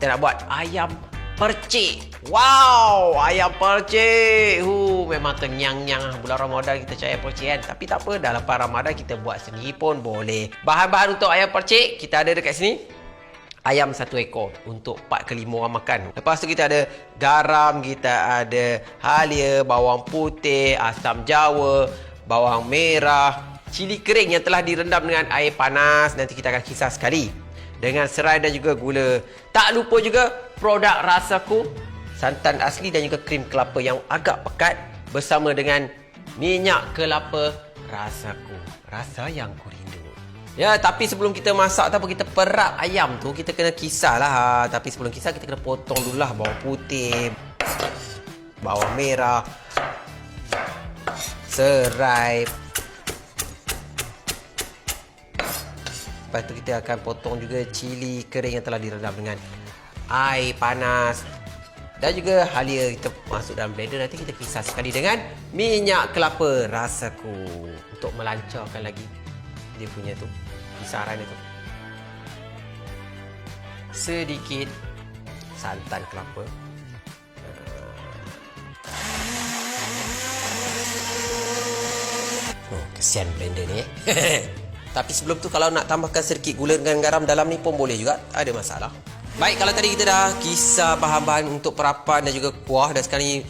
kita nak buat ayam percik. Wow, ayam percik. Memang terngiang-ngiang bulan Ramadan kita cari ayam percik kan. Tapi tak apa, dah lepas Ramadan kita buat sendiri pun boleh. Bahan-bahan untuk ayam percik kita ada dekat sini. Ayam 1 ekor untuk 4 ke 5 orang makan. Lepas tu kita ada garam, kita ada halia, bawang putih, asam jawa, bawang merah, cili kering yang telah direndam dengan air panas. Nanti kita akan kisar sekali dengan serai dan juga gula. Tak lupa juga produk Rasaku, santan asli dan juga krim kelapa yang agak pekat bersama dengan minyak kelapa Rasaku. Rasa yang ku rindu. Ya, tapi sebelum kita masak ataupun kita perap ayam tu, kita kena kisar lah. Tapi sebelum kisar kita kena potong dulu lah bawang putih, bawang merah, serai. Lepas tu kita akan potong juga cili kering yang telah direndam dengan air panas. Dan juga halia kita masuk dalam blender. Nanti kita kisar sekali dengan minyak kelapa Rasaku untuk melancarkan lagi dia punya tu kisaran itu. Sedikit santan kelapa. Oh, kesian blender ni. Tapi sebelum tu kalau nak tambahkan sedikit gula dengan garam dalam ni pun boleh juga, tak ada masalah. Baik, kalau tadi kita dah kisar bahan-bahan untuk perapan dan juga kuah, dan sekarang ni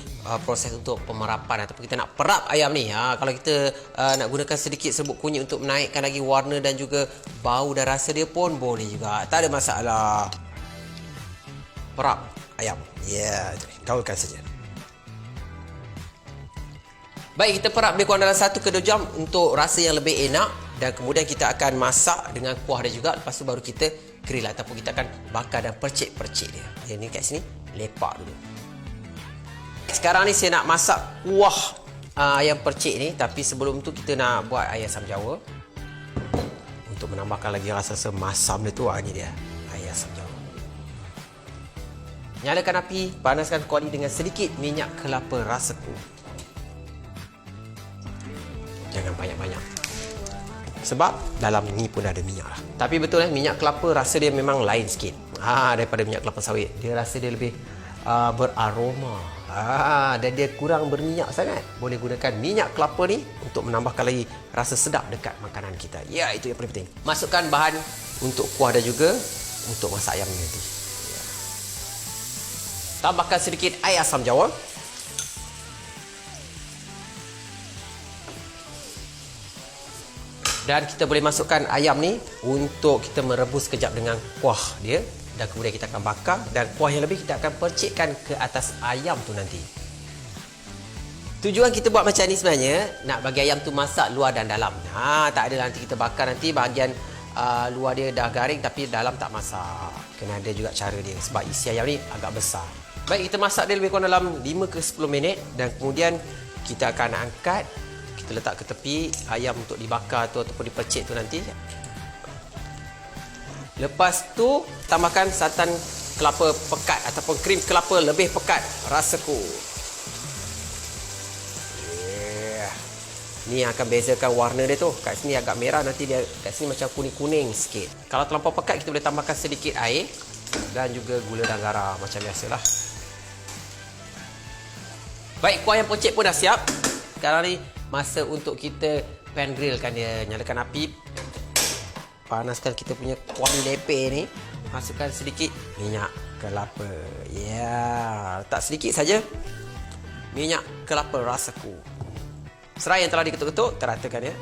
proses untuk pemerapan ataupun kita nak perap ayam ni. Kalau kita nak gunakan sedikit serbuk kunyit untuk menaikkan lagi warna dan juga bau dan rasa dia pun boleh juga, tak ada masalah. Perap ayam. Ya, gaulkan saja. Baik, kita perap dia kurang dalam 1 ke 2 jam untuk rasa yang lebih enak. Dan kemudian kita akan masak dengan kuah dia juga. Lepas tu baru kita grill ataupun kita akan bakar dan percik-percik dia. Yang ni kat sini, lepak dulu. Sekarang ni saya nak masak kuah ayam percik ni. Tapi sebelum tu kita nak buat air asam jawa. Untuk menambahkan lagi rasa semasam dia tu, ni dia, air asam jawa. Nyalakan api, panaskan kuali dengan sedikit minyak kelapa Rasaku. Jangan banyak-banyak, sebab dalam ni pun ada minyak lah. Tapi betul minyak kelapa rasa dia memang lain sikit daripada minyak kelapa sawit. Dia rasa dia lebih beraroma dan dia kurang berminyak sangat. Boleh gunakan minyak kelapa ni untuk menambahkan lagi rasa sedap dekat makanan kita. Ya, itu yang paling penting. Masukkan bahan untuk kuah dan juga untuk masak ayam ni nanti. Tambahkan sedikit air asam jawa. Dan kita boleh masukkan ayam ni untuk kita merebus kejap dengan kuah dia. Dan kemudian kita akan bakar. Dan kuah yang lebih kita akan percikkan ke atas ayam tu nanti. Tujuan kita buat macam ni sebenarnya, nak bagi ayam tu masak luar dan dalam. Tak ada nanti kita bakar nanti bahagian luar dia dah garing tapi dalam tak masak. Kena ada juga cara dia sebab isi ayam ni agak besar. Baik, kita masak dia lebih kurang dalam 5 ke 10 minit. Dan kemudian kita akan angkat. Kita letak ke tepi ayam untuk dibakar tu ataupun dipercik tu nanti. Lepas tu tambahkan santan kelapa pekat ataupun krim kelapa lebih pekat Rasaku. Ni akan bezakan warna dia tu. Kat sini agak merah, nanti dia kat sini macam kuning-kuning sikit. Kalau terlampau pekat kita boleh tambahkan sedikit air dan juga gula dan garam macam biasalah. Baik, kuah ayam percik pun dah siap. Sekarang ni masa untuk kita pan grillkan dia. Nyalakan api, panaskan kita punya kuali lepe ni. Masukkan sedikit minyak kelapa. Ya, letak sedikit saja minyak kelapa Rasaku. Serai yang telah diketuk-ketuk, teratakan ya.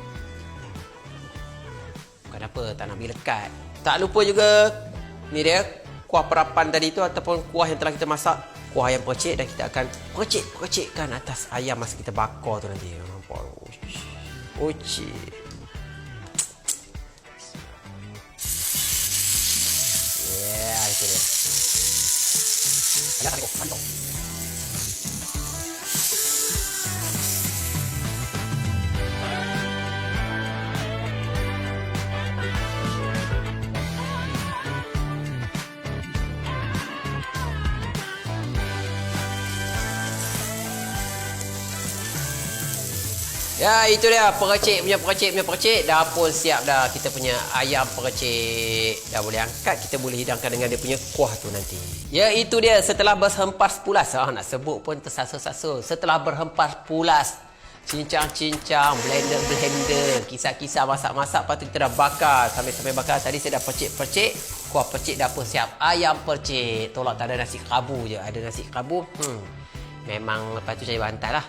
Bukan apa, tak nak bagi lekat. Tak lupa juga ni dia kuah perapan tadi tu ataupun kuah yang telah kita masak, kuah ayam percik, dan kita akan percikkan atas ayam masa kita bakar tu nanti. Nampak? Ucik. Ya, itu dia. Alah. Ya, itu dia percik punya percik. Dah pun siap dah kita punya ayam percik. Dah boleh angkat, kita boleh hidangkan dengan dia punya kuah tu nanti. Ya, itu dia setelah berhempas pulas. Nak sebut pun tersasa-sasa. Setelah berhempas pulas, cincang-cincang, blender, kisah-kisah masak-masak. Lepas tu kita dah bakar. Sambil-sambil bakar, tadi saya dah percik. Kuah percik dah pun siap. Ayam percik. Tolak tak ada nasi kerabu je. Ada nasi kerabu, memang lepas tu saya bantai lah.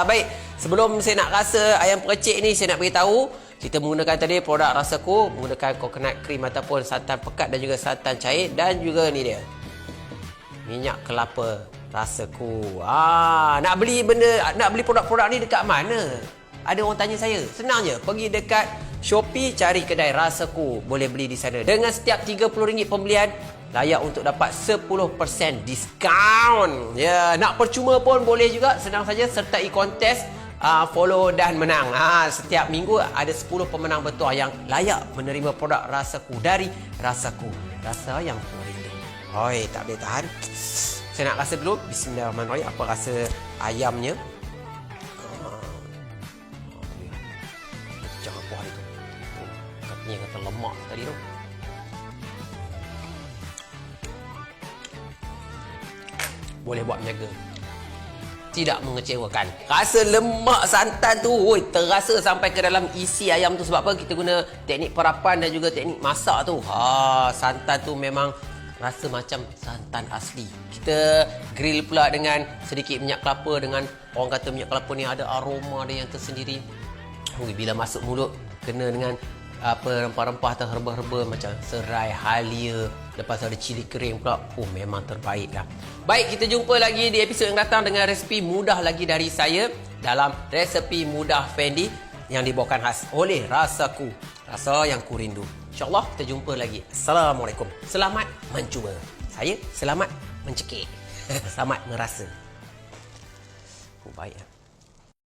Baik, sebelum saya nak rasa ayam percik ni, saya nak beritahu kita menggunakan tadi produk Rasaku, menggunakan coconut cream ataupun santan pekat dan juga santan cair, dan juga ni dia minyak kelapa Rasaku. Nak beli produk-produk ni dekat mana? Ada orang tanya saya. Senang je, pergi dekat Shopee, cari kedai Rasaku, boleh beli di sana. Dengan setiap RM30 pembelian, layak untuk dapat 10% diskaun. Ya, nak percuma pun boleh juga. Senang saja, sertai kontes, follow dan menang. Setiap minggu ada 10 pemenang betul yang layak menerima produk Rasaku dari Rasaku. Rasa yang rindu. Oi, tak boleh tahan. Saya nak rasa dulu. Bismillahirrahmanirrahim. Apa rasa ayamnya? Jangan kuah itu. Katanya kata lemak tadi tu. Boleh buat menjaga, tidak mengecewakan. Rasa lemak santan tu, terasa sampai ke dalam isi ayam tu. Sebab apa? Kita guna teknik perapan dan juga teknik masak tu. Santan tu memang rasa macam santan asli. Kita grill pula dengan sedikit minyak kelapa. Dengan orang kata minyak kelapa ni ada aroma dia yang tersendiri. Bila masuk mulut, kena dengan rempah-rempah atau herba-herba macam serai, halia, lepas ada cili kering pula. Memang terbaik lah. Baik, kita jumpa lagi di episod yang datang dengan resepi mudah lagi dari saya dalam Resepi Mudah Fendi yang dibawakan khas oleh Rasaku, rasa yang ku rindu. InsyaAllah kita jumpa lagi. Assalamualaikum. Selamat mencuba. Saya selamat mencekik. Selamat merasa. Baik lah.